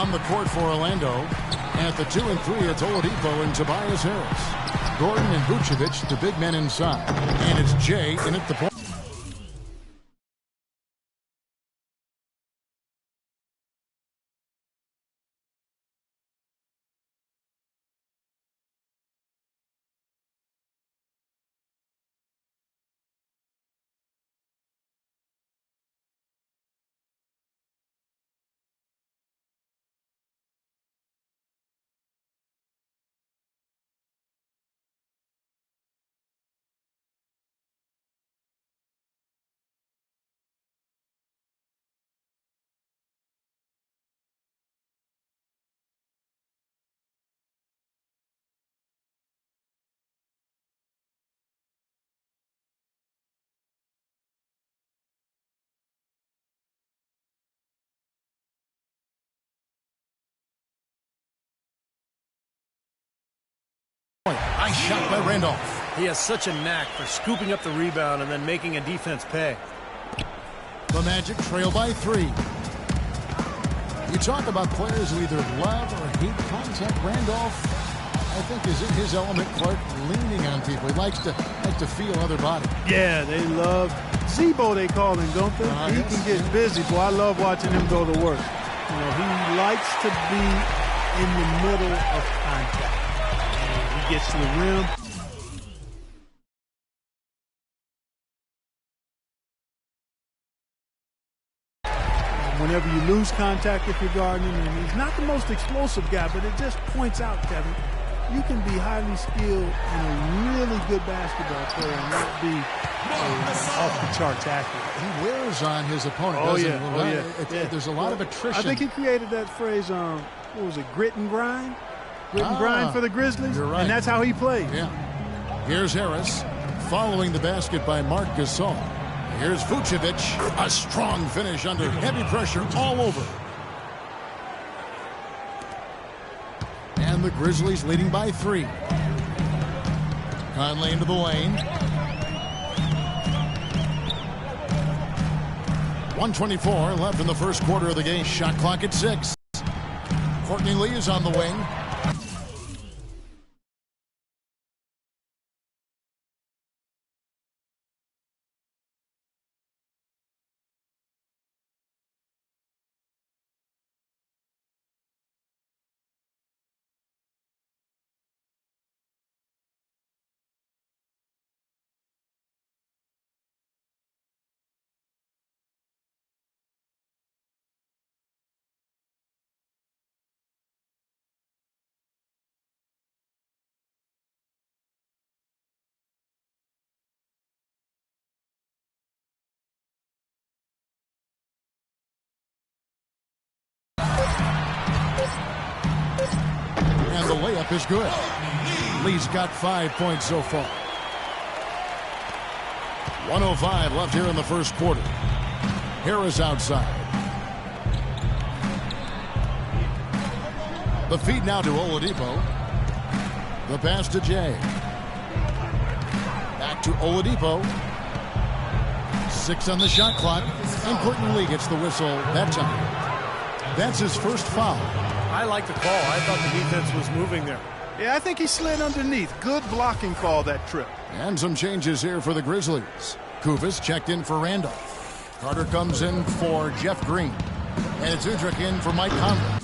On the court for Orlando. At the 2 and 3, it's Oladipo and Tobias Harris. Gordon and Vucevic, the big men inside. And it's Jay in at the point. Nice shot by Randolph. He has such a knack for scooping up the rebound and then making a defense pay. The Magic trail by 3. You talk about players who either love or hate contact. Randolph, I think, is in his element, Clark, leaning on people. He likes to feel other bodies. Yeah, they love Zebo, they call him, don't they? He can get busy. Boy, I love watching him go to work. You know, he likes to be in the middle of contact. He gets to the rim. Whenever you lose contact if you're guarding him, and he's not the most explosive guy, but it just points out, Kevin, you can be highly skilled and a really good basketball player and not be off-the-charts accurate. He wears on his opponent, doesn't he? There's a lot of attrition. I think he created that phrase, what was it, grit and grind? Grit and grind for the Grizzlies? You're right. And that's how he plays. Yeah. Here's Harris following the basket by Marc Gasol. Here's Vucevic. A strong finish under heavy pressure all over. And the Grizzlies leading by 3. Conley into the lane. 1:24 left in the first quarter of the game. Shot clock at 6. Courtney Lee is on the wing. And the layup is good. Lee's got 5 points so far. 1:05 left here in the first quarter. Harris outside. The feed now to Oladipo. The pass to Jay. Back to Oladipo. 6 on the shot clock. And Courtney Lee gets the whistle that time. That's his first foul. I like the call. I thought the defense was moving there. Yeah, I think he slid underneath. Good blocking call that trip. And some changes here for the Grizzlies. Kufis checked in for Randolph. Carter comes in for Jeff Green. And it's Udrich in for Mike Conley.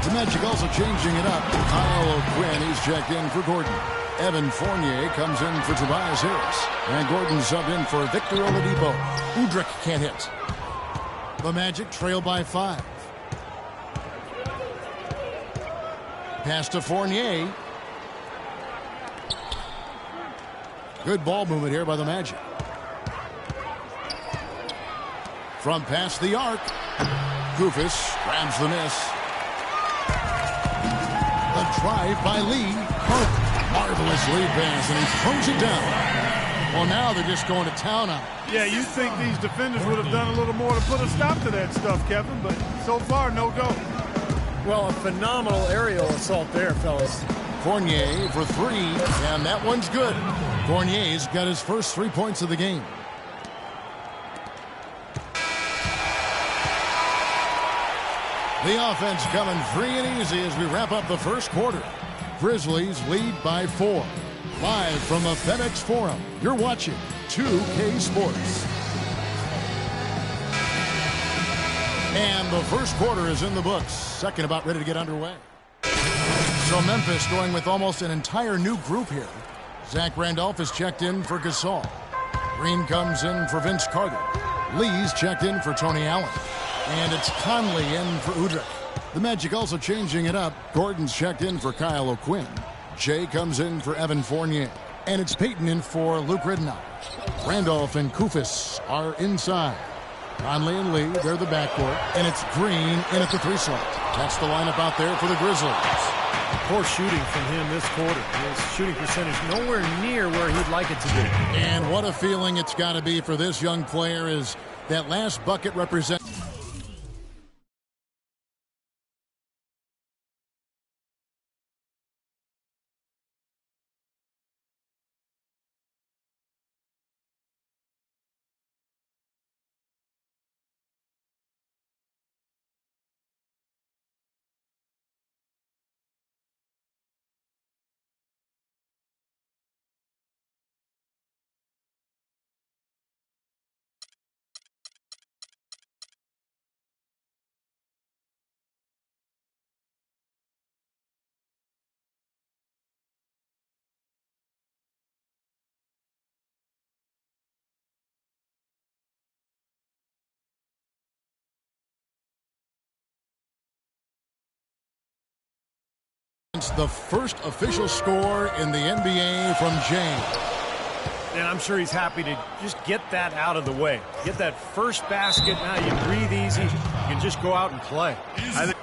The Magic also changing it up. Kyle O'Quinn, he's checked in for Gordon. Evan Fournier comes in for Tobias Harris. And Gordon subbed in for Victor Oladipo. Udrich can't hit. The Magic trail by 5. Pass to Fournier. Good ball movement here by the Magic. From past the arc, Kufis grabs the miss. The drive by Lee. Marvelous lead pass, and he throws it down. Well, now they're just going to town on it. Yeah, you'd think these defenders would have done a little more to put a stop to that stuff, Kevin, but so far, no go. Well, a phenomenal aerial assault there, fellas. Fournier for three, and that one's good. Fournier's got his first 3 points of the game. The offense coming free and easy as we wrap up the first quarter. Grizzlies lead by 4. Live from the FedEx Forum, you're watching 2K Sports. And the first quarter is in the books. Second about ready to get underway. So Memphis going with almost an entire new group here. Zach Randolph is checked in for Gasol. Green comes in for Vince Carter. Lee's checked in for Tony Allen. And it's Conley in for Udrih. The Magic also changing it up. Gordon's checked in for Kyle O'Quinn. Jay comes in for Evan Fournier. And it's Peyton in for Luke Ridnour. Randolph and Kufis are inside. Conley and Lee, they're the backcourt. And it's Green in at the 3 slot. That's the lineup out there for the Grizzlies. Poor shooting from him this quarter. His shooting percentage nowhere near where he'd like it to be. And what a feeling it's got to be for this young player as that last bucket represents. The first official score in the NBA from James. And I'm sure he's happy to just get that out of the way. Get that first basket. Now you breathe easy. You can just go out and play. I think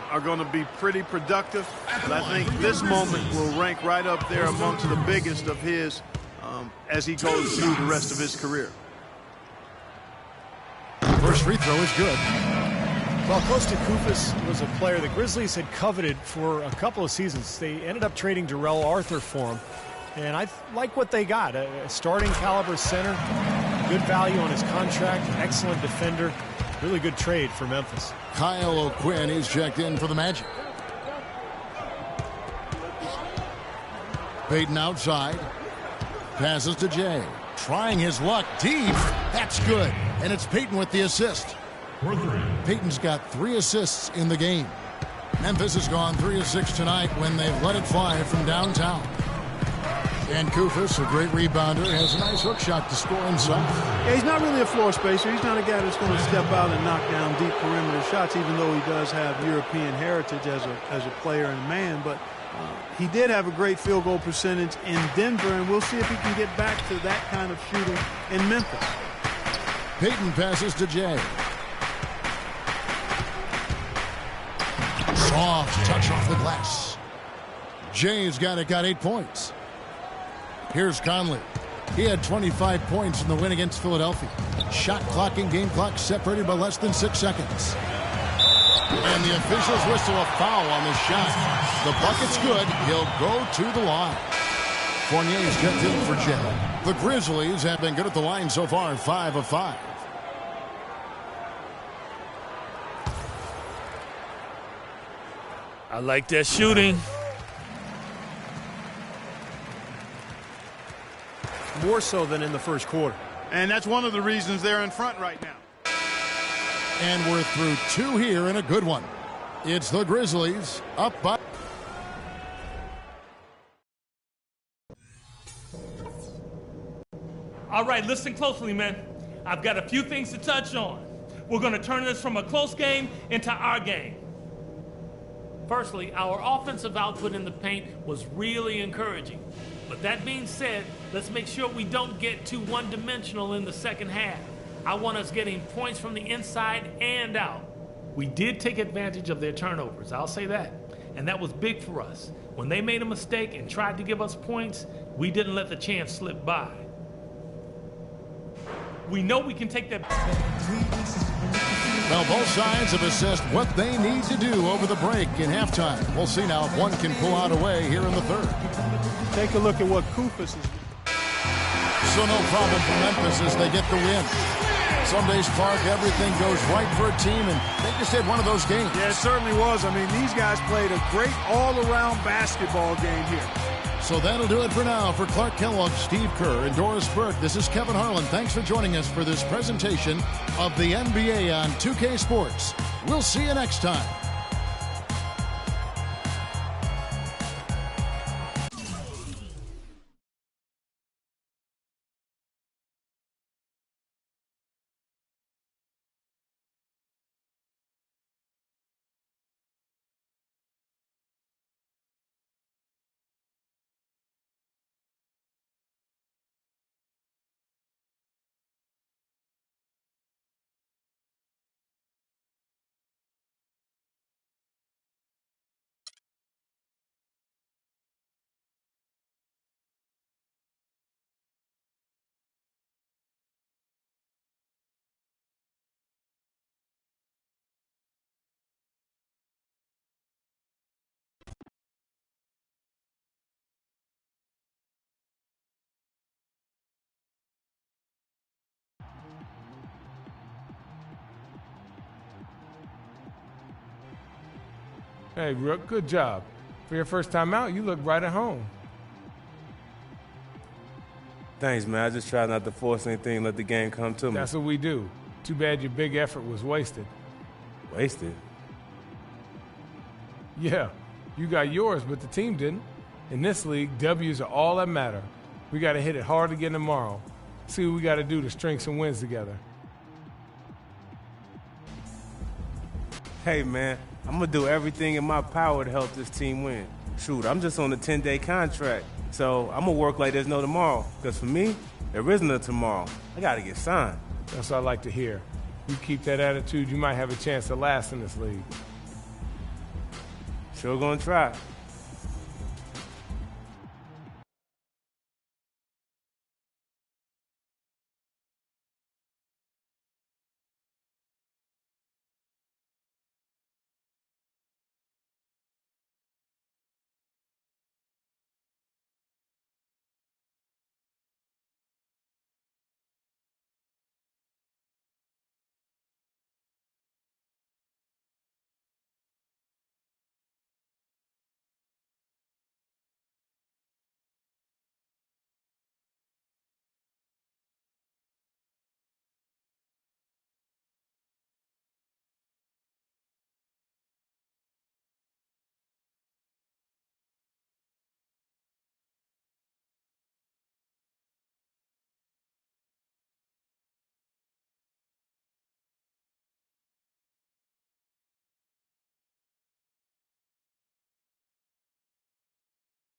are going to be pretty productive. But I think this moment will rank right up there amongst the biggest of his as he goes through the rest of his career. First free throw is good. Well, Kosta Koufos was a player the Grizzlies had coveted for a couple of seasons. They ended up trading Darrell Arthur for him. And I like what they got. A starting caliber center, good value on his contract, excellent defender. Really good trade for Memphis. Kyle O'Quinn is checked in for the Magic. Peyton outside. Passes to Jay. Trying his luck deep. That's good. And it's Peyton with the assist. Peyton's got 3 assists in the game. Memphis has gone 3 of 6 tonight when they've let it fly from downtown. And Koufos, a great rebounder, has a nice hook shot to score inside. Yeah, he's not really a floor spacer. He's not a guy that's going to step out and knock down deep perimeter shots, even though he does have European heritage as a player and a man. But he did have a great field goal percentage in Denver, and we'll see if he can get back to that kind of shooting in Memphis. Peyton passes to Jay. Soft touch off the glass. Jay's got 8 points. Here's Conley. He had 25 points in the win against Philadelphia. Shot clock and game clock separated by less than 6 seconds. And the officials whistle a foul on the shot. The bucket's good. He'll go to the line. Fournier's checked in for Jay. The Grizzlies have been good at the line so far, 5 of 5. I like that shooting. More so than in the first quarter. And that's one of the reasons they're in front right now. And we're through 2 here in a good one. It's the Grizzlies up by. All right, listen closely, man. I've got a few things to touch on. We're going to turn this from a close game into our game. Firstly, our offensive output in the paint was really encouraging. But that being said, let's make sure we don't get too one-dimensional in the second half. I want us getting points from the inside and out. We did take advantage of their turnovers, I'll say that. And that was big for us. When they made a mistake and tried to give us points, we didn't let the chance slip by. We know we can take that. Well, both sides have assessed what they need to do over the break in halftime. We'll see now if one can pull out a way here in the third. Take a look at what Kufis is. So no problem for Memphis as they get the win. Some days, Clark, everything goes right for a team, and they just had one of those games. Yeah, it certainly was. I mean, these guys played a great all-around basketball game here. So that'll do it for now. For Clark Kellogg, Steve Kerr, and Doris Burke, this is Kevin Harlan. Thanks for joining us for this presentation of the NBA on 2K Sports. We'll see you next time. Hey, Rook, good job. For your first time out, you look right at home. Thanks, man. I just try not to force anything, let the game come to me. That's what we do. Too bad your big effort was wasted. Wasted? Yeah, you got yours, but the team didn't. In this league, W's are all that matter. We got to hit it hard again tomorrow. See what we got to do to string some wins together. Hey, man, I'm going to do everything in my power to help this team win. Shoot, I'm just on a 10-day contract, so I'm going to work like there's no tomorrow. Because for me, there isn't a tomorrow. I got to get signed. That's what I like to hear. You keep that attitude, you might have a chance to last in this league. Sure going to try.